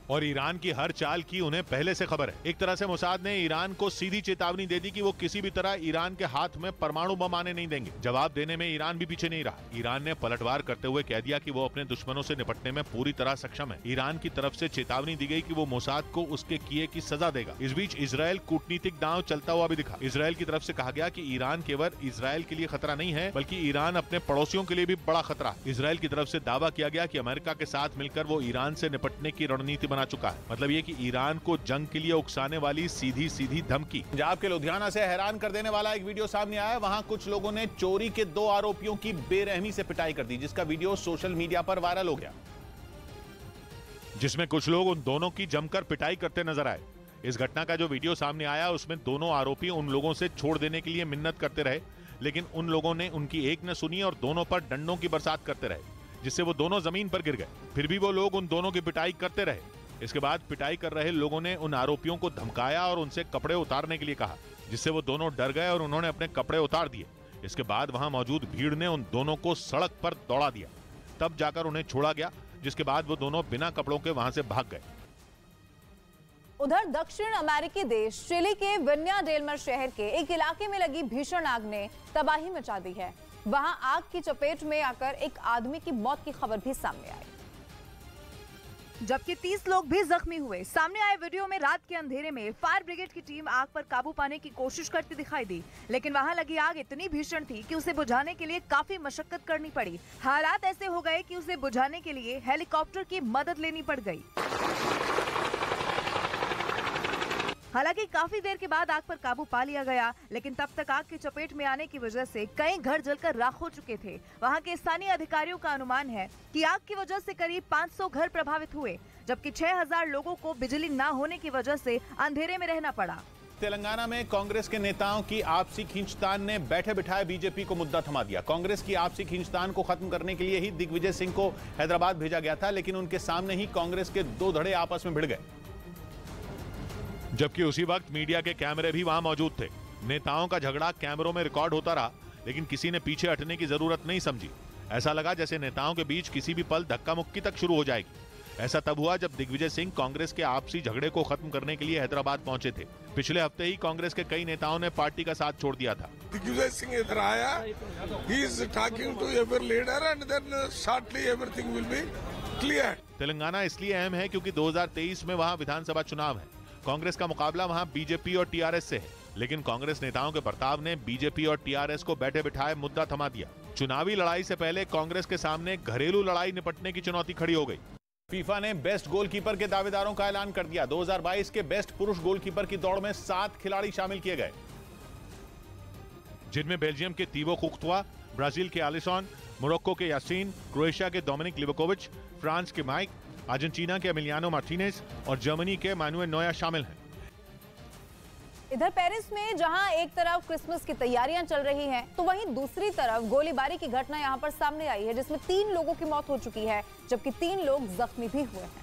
और ईरान की हर चाल की उन्हें पहले से खबर है। एक तरह से मोसाद ने ईरान को सीधी चेतावनी दे दी कि वो किसी भी तरह ईरान के हाथ में परमाणु बम आने नहीं देंगे। जवाब देने में ईरान भी पीछे नहीं रहा। ईरान ने पलटवार करते हुए कह दिया कि वो अपने दुश्मनों से निपटने में पूरी तरह सक्षम है। ईरान की तरफ से चेतावनी दी गई कि वो मोसाद को उसके किए की सजा देगा। इस बीच इजरायल कूटनीतिक दांव चलता हुआ भी दिखा। इजरायल की तरफ से कहा गया कि ईरान केवल इजरायल के लिए खतरा नहीं है, बल्कि ईरान अपने पड़ोसियों के लिए भी बड़ा खतरा है। इजरायल की तरफ से दावा किया गया कि अमेरिका के साथ मिलकर वो ईरान से निपटने की रणनीति बना चुका है। मतलब ये कि ईरान को जंग के लिए उकसाने वाली सीधी धमकी। पंजाब के लुधियाना से हैरान कर देने वाला एक वीडियो सामने आया। वहां कुछ लोगों ने चोरी के 2 आरोपियों की बेरहमी से पिटाई कर दी, जिसका वीडियो सोशल मीडिया पर वायरल हो गया, जिसमें कुछ लोग उन दोनों की जमकर पिटाई करते नजर आए। इस घटना का जो वीडियो सामने आया उसमें दोनों आरोपी उन लोगों से छोड़ देने के लिए मिन्नत करते रहे, लेकिन उन लोगों ने उनकी एक न सुनी और दोनों पर डंडों की बरसात करते रहे, जिससे वो दोनों जमीन पर गिर गए। फिर भी वो लोग उन दोनों की पिटाई करते रहे। इसके बाद पिटाई कर रहे लोगों ने उन आरोपियों को धमकाया और उनसे कपड़े उतारने के लिए कहा, जिससे वो दोनों डर गए और उन्होंने अपने कपड़े उतार दिए। इसके बाद वहां मौजूद भीड़ ने उन दोनों को सड़क पर दौड़ा दिया, तब जाकर उन्हें छोड़ा गया, जिसके बाद वो दोनों बिना कपड़ों के वहां से भाग गए। उधर दक्षिण अमेरिकी देश चिली के विन्या डेलमर शहर के एक इलाके में लगी भीषण आग ने तबाही मचा दी है। वहां आग की चपेट में आकर एक आदमी की मौत की खबर भी सामने आई, जबकि 30 लोग भी जख्मी हुए। सामने आए वीडियो में रात के अंधेरे में फायर ब्रिगेड की टीम आग पर काबू पाने की कोशिश करती दिखाई दी, लेकिन वहां लगी आग इतनी भीषण थी कि उसे बुझाने के लिए काफी मशक्कत करनी पड़ी। हालात ऐसे हो गए कि उसे बुझाने के लिए हेलीकॉप्टर की मदद लेनी पड़ गई। हालांकि काफी देर के बाद आग पर काबू पा लिया गया, लेकिन तब तक आग की चपेट में आने की वजह से कई घर जलकर राख हो चुके थे। वहां के स्थानीय अधिकारियों का अनुमान है कि आग की वजह से करीब 500 घर प्रभावित हुए, जबकि 6000 लोगों को बिजली न होने की वजह से अंधेरे में रहना पड़ा। तेलंगाना में कांग्रेस के नेताओं की आपसी खींचतान ने बैठे बिठाए बीजेपी को मुद्दा थमा दिया। कांग्रेस की आपसी खींचतान को खत्म करने के लिए ही दिग्विजय सिंह को हैदराबाद भेजा गया था, लेकिन उनके सामने ही कांग्रेस के 2 धड़े आपस में भिड़ गए, जबकि उसी वक्त मीडिया के कैमरे भी वहां मौजूद थे। नेताओं का झगड़ा कैमरों में रिकॉर्ड होता रहा, लेकिन किसी ने पीछे हटने की जरूरत नहीं समझी। ऐसा लगा जैसे नेताओं के बीच किसी भी पल धक्का मुक्की तक शुरू हो जाएगी। ऐसा तब हुआ जब दिग्विजय सिंह कांग्रेस के आपसी झगड़े को खत्म करने के लिए हैदराबाद पहुंचे थे। पिछले हफ्ते ही कांग्रेस के कई नेताओं ने पार्टी का साथ छोड़ दिया था। दिग्विजय सिंह इधर आया, he is talking to every leader and then shortly everything will be clear. Telangana इसलिए अहम है क्योंकि 2023 में वहां विधानसभा चुनाव है। कांग्रेस का मुकाबला वहां बीजेपी और टीआरएस से है, लेकिन कांग्रेस नेताओं के बर्ताव ने बीजेपी और टीआरएस को बैठे बिठाए मुद्दा थमा दिया। चुनावी लड़ाई से पहले कांग्रेस के सामने घरेलू लड़ाई निपटने की चुनौती खड़ी हो गई। फीफा ने बेस्ट गोलकीपर के दावेदारों का ऐलान कर दिया। 2022 के बेस्ट पुरुष गोलकीपर की दौड़ में 7 खिलाड़ी शामिल किए गए, जिनमें बेल्जियम के तीबो कुर्तुआ, ब्राजील के एलिसन, मोरक्को के यासीन, क्रोएशिया के डोमिनिक लिवकोविच, फ्रांस के माइक, अर्जेंटीना के एमिलियानो मार्टिनेज और जर्मनी के मैनुएल नोयर शामिल हैं। इधर पेरिस में जहां एक तरफ क्रिसमस की तैयारियां चल रही हैं, तो वहीं दूसरी तरफ गोलीबारी की घटना यहां पर सामने आई है, जिसमें 3 लोगों की मौत हो चुकी है, जबकि 3 लोग जख्मी भी हुए हैं।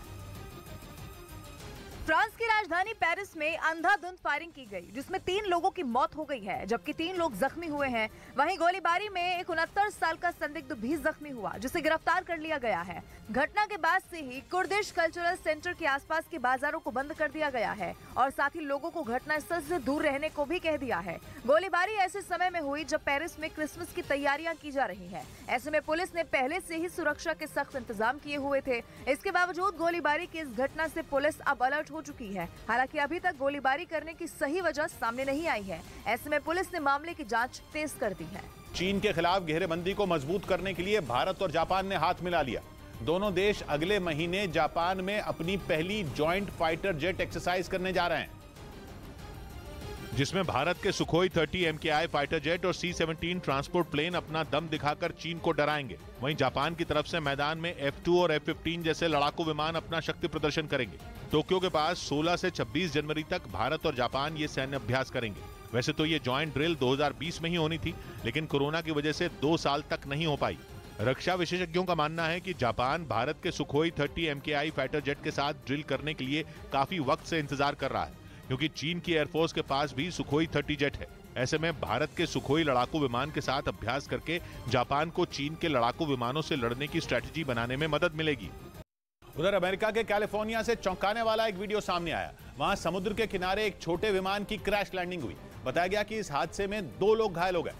फ्रांस की राजधानी पेरिस में अंधाधुंध फायरिंग की गई, जिसमें 3 लोगों की मौत हो गई है, जबकि 3 लोग जख्मी हुए हैं। वहीं गोलीबारी में एक 69 साल का संदिग्ध भी जख्मी हुआ, जिसे गिरफ्तार कर लिया गया है। घटना के बाद से ही कुर्दिश कल्चरल सेंटर के आसपास के बाजारों को बंद कर दिया गया है और साथ ही लोगों को घटनास्थल से दूर रहने को भी कह दिया है। गोलीबारी ऐसे समय में हुई जब पेरिस में क्रिसमस की तैयारियां की जा रही है। ऐसे में पुलिस ने पहले से ही सुरक्षा के सख्त इंतजाम किए हुए थे। इसके बावजूद गोलीबारी की इस घटना से पुलिस अब अलर्ट हो चुकी है। हालांकि अभी तक गोलीबारी करने की सही वजह सामने नहीं आई है। ऐसे में पुलिस ने मामले की जांच तेज कर दी है। चीन के खिलाफ घेरेबंदी को मजबूत करने के लिए भारत और जापान ने हाथ मिला लिया। दोनों देश अगले महीने जापान में अपनी पहली जॉइंट फाइटर जेट एक्सरसाइज करने जा रहे हैं, जिसमें भारत के सुखोई 30 MKI फाइटर जेट और C-17 ट्रांसपोर्ट प्लेन अपना दम दिखाकर चीन को डराएंगे। वहीं जापान की तरफ से मैदान में F-2 और F-15 जैसे लड़ाकू विमान अपना शक्ति प्रदर्शन करेंगे। टोक्यो के पास 16 से 26 जनवरी तक भारत और जापान ये सैन्य अभ्यास करेंगे। वैसे तो ये जॉइंट ड्रिल 2020 में ही होनी थी, लेकिन कोरोना की वजह से 2 साल तक नहीं हो पाई। रक्षा विशेषज्ञों का मानना है कि जापान भारत के सुखोई 30 MKI फाइटर जेट के साथ ड्रिल करने के लिए काफी वक्त से इंतजार कर रहा है, क्योंकि चीन की एयरफोर्स के पास भी सुखोई 30 जेट है। ऐसे में भारत के सुखोई लड़ाकू विमान के साथ अभ्यास करके जापान को चीन के लड़ाकू विमानों से लड़ने की स्ट्रेटेजी बनाने में मदद मिलेगी। उधर अमेरिका के कैलिफोर्निया से चौंकाने वाला एक वीडियो सामने आया। वहां समुद्र के किनारे एक छोटे विमान की क्रैश लैंडिंग हुई। बताया गया कि इस हादसे में 2 लोग घायल हो गए,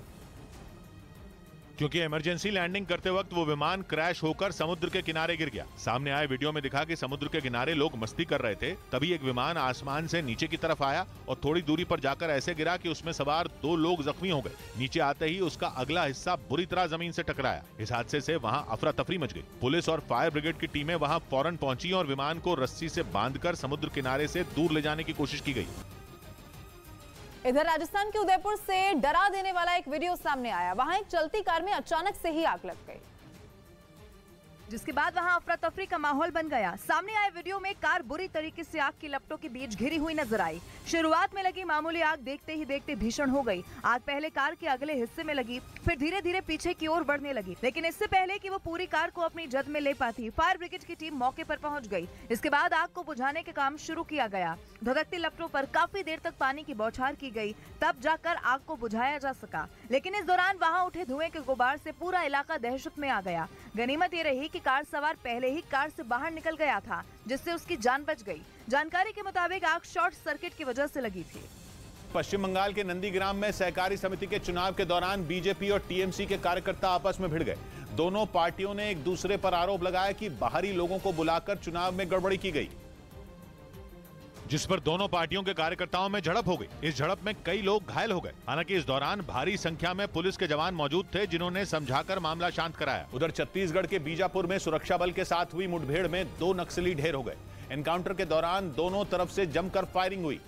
क्योंकि इमरजेंसी लैंडिंग करते वक्त वो विमान क्रैश होकर समुद्र के किनारे गिर गया। सामने आए वीडियो में दिखा कि समुद्र के किनारे लोग मस्ती कर रहे थे, तभी एक विमान आसमान से नीचे की तरफ आया और थोड़ी दूरी पर जाकर ऐसे गिरा कि उसमें सवार 2 लोग जख्मी हो गए। नीचे आते ही उसका अगला हिस्सा बुरी तरह जमीन से टकराया। इस हादसे से वहां अफरा तफरी मच गई। पुलिस और फायर ब्रिगेड की टीमें वहां फौरन पहुंची और विमान को रस्सी से बांधकर समुद्र किनारे से दूर ले जाने की कोशिश की गई। इधर राजस्थान के उदयपुर से डरा देने वाला एक वीडियो सामने आया। वहां एक चलती कार में अचानक से ही आग लग गई, जिसके बाद वहां अफरा तफरी का माहौल बन गया। सामने आए वीडियो में कार बुरी तरीके से आग की लपटों के बीच घिरी हुई नजर आई। शुरुआत में लगी मामूली आग देखते ही देखते भीषण हो गई। आग पहले कार के अगले हिस्से में लगी, फिर धीरे धीरे पीछे की ओर बढ़ने लगी, लेकिन इससे पहले कि वो पूरी कार को अपनी जद में ले पाती, फायर ब्रिगेड की टीम मौके पर पहुंच गई। इसके बाद आग को बुझाने के काम शुरू किया गया। धधकती लपटों पर काफी देर तक पानी की बौछार की गई, तब जाकर आग को बुझाया जा सका। लेकिन इस दौरान वहां उठे धुएं के गुबार से पूरा इलाका दहशत में आ गया। गनीमत ये रही कि कार सवार पहले ही कार से बाहर निकल गया था, जिससे उसकी जान बच गई। जानकारी के मुताबिक आग शॉर्ट सर्किट की वजह से लगी थी। पश्चिम बंगाल के नंदीग्राम में सहकारी समिति के चुनाव के दौरान बीजेपी और टीएमसी के कार्यकर्ता आपस में भिड़ गए। दोनों पार्टियों ने एक दूसरे पर आरोप लगाया कि बाहरी लोगों को बुलाकर चुनाव में गड़बड़ी की गई, जिस पर दोनों पार्टियों के कार्यकर्ताओं में झड़प हो गई। इस झड़प में कई लोग घायल हो गए। हालांकि इस दौरान भारी संख्या में पुलिस के जवान मौजूद थे, जिन्होंने समझाकर मामला शांत कराया। उधर छत्तीसगढ़ के बीजापुर में सुरक्षा बल के साथ हुई मुठभेड़ में 2 नक्सली ढेर हो गए। एनकाउंटर के दौरान दोनों तरफ से जमकर फायरिंग हुई,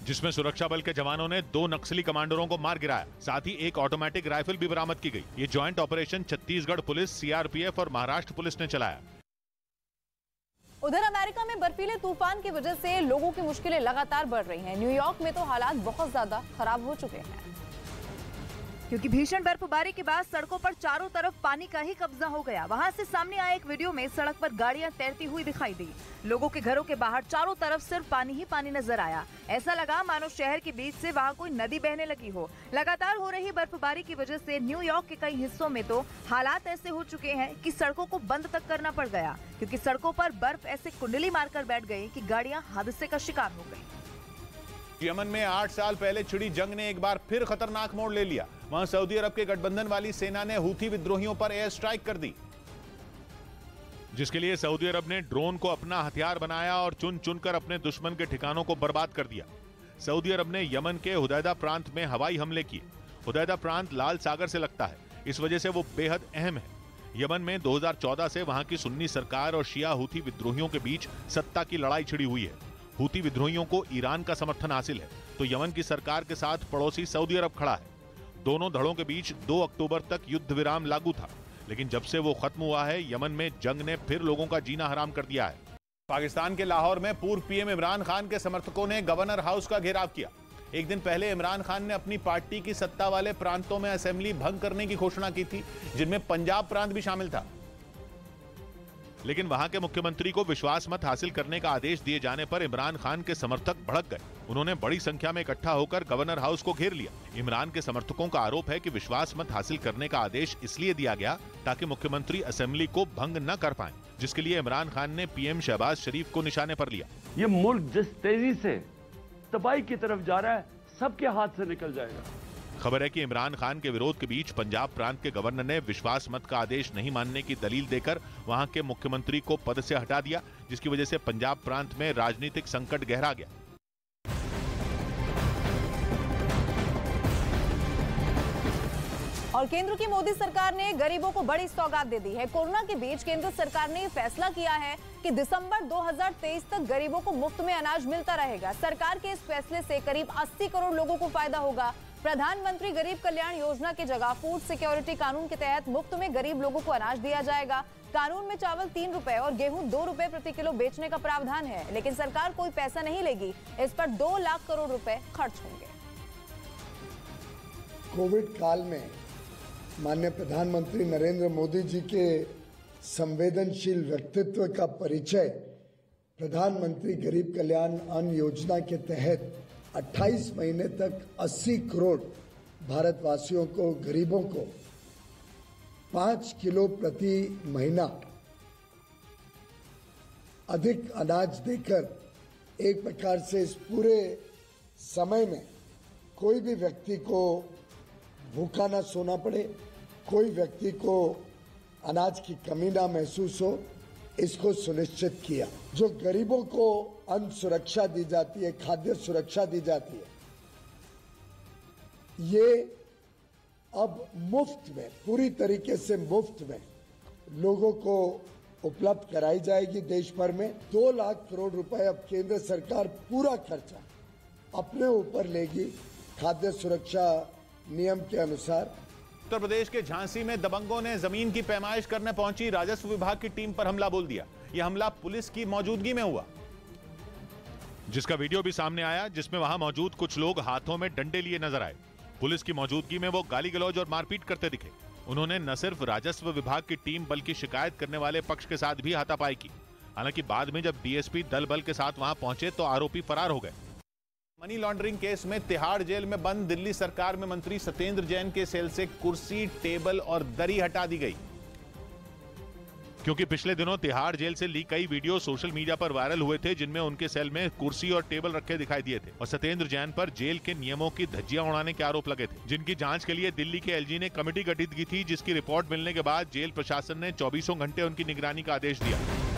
जिसमें सुरक्षा बल के जवानों ने 2 नक्सली कमांडरों को मार गिराया। साथ ही एक ऑटोमेटिक राइफल भी बरामद की गई। ये joint operation Chhattisgarh police, CRPF और महाराष्ट्र पुलिस ने चलाया। उधर अमेरिका में बर्फीले तूफान की वजह से लोगों की मुश्किलें लगातार बढ़ रही हैं। न्यूयॉर्क में तो हालात बहुत ज्यादा खराब हो चुके हैं, क्योंकि भीषण बर्फबारी के बाद सड़कों पर चारों तरफ पानी का ही कब्जा हो गया। वहां से सामने आए एक वीडियो में सड़क पर गाड़ियां तैरती हुई दिखाई दी। लोगों के घरों के बाहर चारों तरफ सिर्फ पानी ही पानी नजर आया। ऐसा लगा मानो शहर के बीच से वहां कोई नदी बहने लगी हो। लगातार हो रही बर्फबारी की वजह से न्यूयॉर्क के कई हिस्सों में तो हालात ऐसे हो चुके हैं कि सड़कों को बंद तक करना पड़ गया, क्योंकि सड़कों पर बर्फ ऐसे कुंडली मारकर बैठ गई कि गाड़ियां हादसे का शिकार हो गई। यमन में 8 साल पहले छिड़ी जंग ने एक बार फिर खतरनाक मोड़ ले लिया। वहां सऊदी अरब के गठबंधन वाली सेना ने हूथी विद्रोहियों पर एयर स्ट्राइक कर दी, जिसके लिए सऊदी अरब ने ड्रोन को अपना हथियार बनाया और चुन चुनकर अपने दुश्मन के ठिकानों को बर्बाद कर दिया। सऊदी अरब ने यमन के हुदैदा प्रांत में हवाई हमले किए। हुदैदा प्रांत लाल सागर से लगता है, इस वजह से वो बेहद अहम है। यमन में 2014 से वहां की सुन्नी सरकार और शिया हूथी विद्रोहियों के बीच सत्ता की लड़ाई छिड़ी हुई है। हूथी विद्रोहियों को ईरान का समर्थन हासिल है, तो यमन की सरकार के साथ पड़ोसी सऊदी अरब खड़ा है। दोनों धड़ों के बीच 2 अक्टूबर तक युद्ध विराम लागू था, लेकिन जब से वो खत्म हुआ है, यमन में जंग ने फिर लोगों का जीना हराम कर दिया है। पाकिस्तान के लाहौर में पूर्व पीएम इमरान खान के समर्थकों ने गवर्नर हाउस का घेराव किया। एक दिन पहले इमरान खान ने अपनी पार्टी की सत्ता वाले प्रांतों में असेंबली भंग करने की घोषणा की थी, जिनमें पंजाब प्रांत भी शामिल था। लेकिन वहां के मुख्यमंत्री को विश्वास मत हासिल करने का आदेश दिए जाने पर इमरान खान के समर्थक भड़क गए। उन्होंने बड़ी संख्या में इकट्ठा होकर गवर्नर हाउस को घेर लिया। इमरान के समर्थकों का आरोप है कि विश्वास मत हासिल करने का आदेश इसलिए दिया गया ताकि मुख्यमंत्री असेंबली को भंग न कर पाएं, जिसके लिए इमरान खान ने पीएम शहबाज शरीफ को निशाने पर लिया। ये मुल्क जिस तेजी से तबाही की तरफ जा रहा है, सबके हाथ से निकल जाएगा। खबर है कि इमरान खान के विरोध के बीच पंजाब प्रांत के गवर्नर ने विश्वास मत का आदेश नहीं मानने की दलील देकर वहां के मुख्यमंत्री को पद से हटा दिया, जिसकी वजह से पंजाब प्रांत में राजनीतिक संकट गहरा गया। और केंद्र की मोदी सरकार ने गरीबों को बड़ी सौगात दे दी है। कोरोना के बीच केंद्र सरकार ने फैसला किया है कि दिसंबर 2023 तक गरीबों को मुफ्त में अनाज मिलता रहेगा। सरकार के इस फैसले से करीब 80 करोड़ लोगों को फायदा होगा। प्रधानमंत्री गरीब कल्याण योजना की जगह फूड सिक्योरिटी कानून के तहत मुफ्त में गरीब लोगों को अनाज दिया जाएगा। कानून में चावल 3 रुपए और गेहूं 2 रुपए प्रति किलो बेचने का प्रावधान है, लेकिन सरकार कोई पैसा नहीं लेगी। इस पर 2 लाख करोड़ रुपए खर्च होंगे। कोविड काल में माननीय प्रधानमंत्री नरेंद्र मोदी जी के संवेदनशील व्यक्तित्व का परिचय प्रधानमंत्री गरीब कल्याण अन्न योजना के तहत 28 महीने तक 80 करोड़ भारतवासियों को, गरीबों को 5 किलो प्रति महीना अधिक अनाज देकर एक प्रकार से इस पूरे समय में कोई भी व्यक्ति को भूखा ना सोना पड़े, कोई व्यक्ति को अनाज की कमी ना महसूस हो, इसको सुनिश्चित किया। जो गरीबों को अन्न सुरक्षा दी जाती है, खाद्य सुरक्षा दी जाती है, ये अब मुफ्त में, पूरी तरीके से मुफ्त में लोगों को उपलब्ध कराई जाएगी। देश भर में 2 लाख करोड़ रुपए अब केंद्र सरकार पूरा खर्चा अपने ऊपर लेगी खाद्य सुरक्षा नियम के अनुसार। उत्तर प्रदेश के झांसी में दबंगों ने जमीन की पैमाइश करने पहुंची राजस्व विभाग की टीम पर हमला बोल दिया। यह हमला पुलिस की मौजूदगी में हुआ, जिसका वीडियो भी सामने आया, जिसमें वहां मौजूद कुछ लोग हाथों में डंडे लिए नजर आए। पुलिस की मौजूदगी में वो गाली गलौज और मारपीट करते दिखे। उन्होंने न सिर्फ राजस्व विभाग की टीम बल्कि शिकायत करने वाले पक्ष के साथ भी हाथापाई की। हालांकि बाद में जब डीएसपी दल बल के साथ वहां पहुंचे तो आरोपी फरार हो गए। मनी लॉन्ड्रिंग केस में तिहाड़ जेल में बंद दिल्ली सरकार में मंत्री सत्येंद्र जैन के सेल से कुर्सी, टेबल और दरी हटा दी गई, क्योंकि पिछले दिनों तिहाड़ जेल से लीक कई वीडियो सोशल मीडिया पर वायरल हुए थे, जिनमें उनके सेल में कुर्सी और टेबल रखे दिखाई दिए थे और सत्येंद्र जैन पर जेल के नियमों की धज्जियां उड़ाने के आरोप लगे थे, जिनकी जांच के लिए दिल्ली के एलजी ने कमेटी गठित की थी, जिसकी रिपोर्ट मिलने के बाद जेल प्रशासन ने 24 घंटे उनकी निगरानी का आदेश दिया।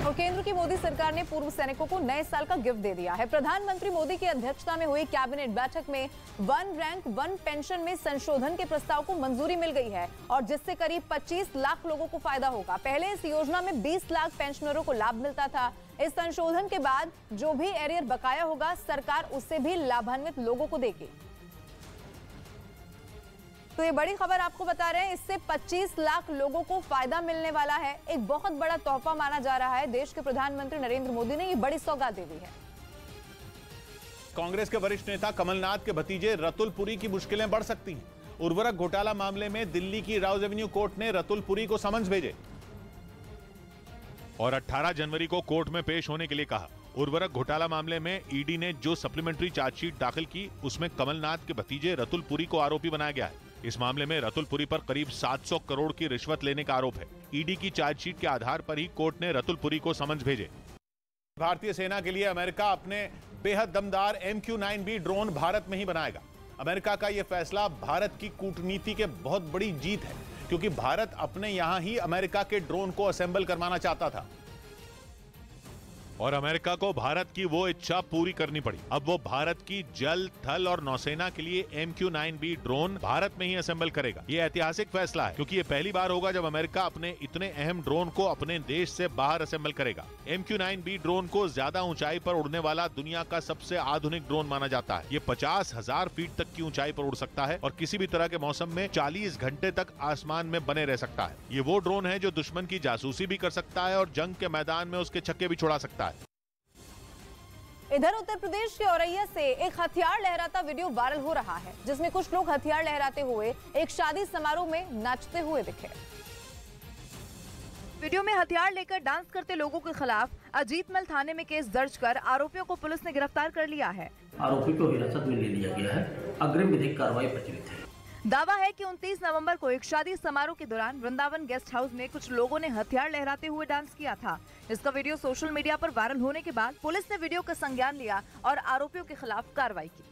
और केंद्र की मोदी सरकार ने पूर्व सैनिकों को नए साल का गिफ्ट दे दिया है। प्रधानमंत्री मोदी की अध्यक्षता में हुई कैबिनेट बैठक में 1 रैंक 1 पेंशन में संशोधन के प्रस्ताव को मंजूरी मिल गई है और जिससे करीब 25 लाख लोगों को फायदा होगा। पहले इस योजना में 20 लाख पेंशनरों को लाभ मिलता था। इस संशोधन के बाद जो भी एरियर बकाया होगा, सरकार उससे भी लाभान्वित लोगों को देगी। तो ये बड़ी खबर आपको बता रहे हैं, इससे 25 लाख लोगों को फायदा मिलने वाला है। एक बहुत बड़ा तोहफा माना जा रहा है। देश के प्रधानमंत्री नरेंद्र मोदी ने ये बड़ी सौगात दे दी है। कांग्रेस के वरिष्ठ नेता कमलनाथ के भतीजे रतुल पुरी की मुश्किलें बढ़ सकती हैं। उर्वरक घोटाला मामले में दिल्ली की राउज एवेन्यू कोर्ट ने रतुल पुरी को समन्स भेजे और 18 जनवरी को कोर्ट में पेश होने के लिए कहा। उर्वरक घोटाला मामले में ईडी ने जो सप्लीमेंट्री चार्जशीट दाखिल की, उसमें कमलनाथ के भतीजे रतुल पुरी को आरोपी बनाया गया है। इस मामले में रतुल पुरी पर करीब 700 करोड़ की रिश्वत लेने का आरोप है। ईडी की चार्जशीट के आधार पर ही कोर्ट ने रतुल पुरी को समन्स भेजे। भारतीय सेना के लिए अमेरिका अपने बेहद दमदार MQ-9B ड्रोन भारत में ही बनाएगा। अमेरिका का यह फैसला भारत की कूटनीति के बहुत बड़ी जीत है, क्योंकि भारत अपने यहां ही अमेरिका के ड्रोन को असेंबल करवाना चाहता था। और अमेरिका को भारत की वो इच्छा पूरी करनी पड़ी। अब वो भारत की जल, थल और नौसेना के लिए MQ-9B ड्रोन भारत में ही असेंबल करेगा। ये ऐतिहासिक फैसला है क्योंकि ये पहली बार होगा जब अमेरिका अपने इतने अहम ड्रोन को अपने देश से बाहर असेंबल करेगा। MQ-9B ड्रोन को ज्यादा ऊंचाई पर उड़ने वाला दुनिया का सबसे आधुनिक ड्रोन माना जाता है। ये 50,000 फीट तक की ऊंचाई पर उड़ सकता है और किसी भी तरह के मौसम में 40 घंटे तक आसमान में बने रह सकता है। ये वो ड्रोन है जो दुश्मन की जासूसी भी कर सकता है और जंग के मैदान में उसके छक्के भी छुड़ा सकता है। इधर उत्तर प्रदेश के औरैया से एक हथियार लहराता वीडियो वायरल हो रहा है, जिसमें कुछ लोग हथियार लहराते हुए एक शादी समारोह में नाचते हुए दिखे। वीडियो में हथियार लेकर डांस करते लोगों के खिलाफ अजीतमल थाने में केस दर्ज कर आरोपियों को पुलिस ने गिरफ्तार कर लिया है। आरोपी को हिरासत में ले लिया गया है। अग्रिम विधिक कार्रवाई प्रचलित है। दावा है कि 29 नवंबर को एक शादी समारोह के दौरान वृंदावन गेस्ट हाउस में कुछ लोगों ने हथियार लहराते हुए डांस किया था। इसका वीडियो सोशल मीडिया पर वायरल होने के बाद पुलिस ने वीडियो का संज्ञान लिया और आरोपियों के खिलाफ कार्रवाई की।